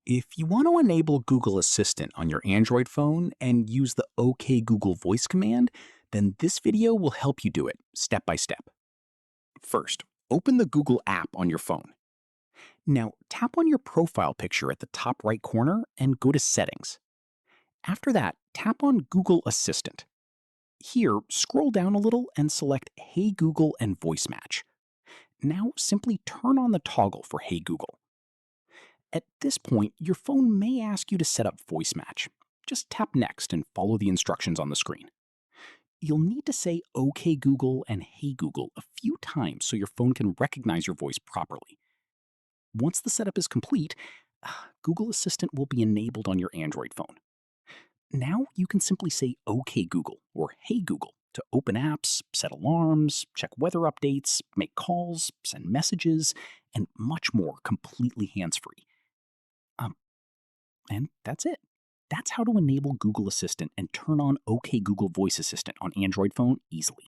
If you want to enable Google Assistant on your Android phone and use the OK Google voice command, then this video will help you do it step by step. First, open the Google app on your phone. Now, tap on your profile picture at the top right corner and go to Settings. After that, tap on Google Assistant. Here, scroll down a little and select Hey Google and Voice Match. Now, simply turn on the toggle for Hey Google. At this point, your phone may ask you to set up voice match. Just tap Next and follow the instructions on the screen. You'll need to say OK Google and Hey Google a few times so your phone can recognize your voice properly. Once the setup is complete, Google Assistant will be enabled on your Android phone. Now you can simply say OK Google or Hey Google to open apps, set alarms, check weather updates, make calls, send messages, and much more completely hands-free. Um, And that's it. That's how to enable Google Assistant and turn on OK Google Voice Assistant on Android phone easily.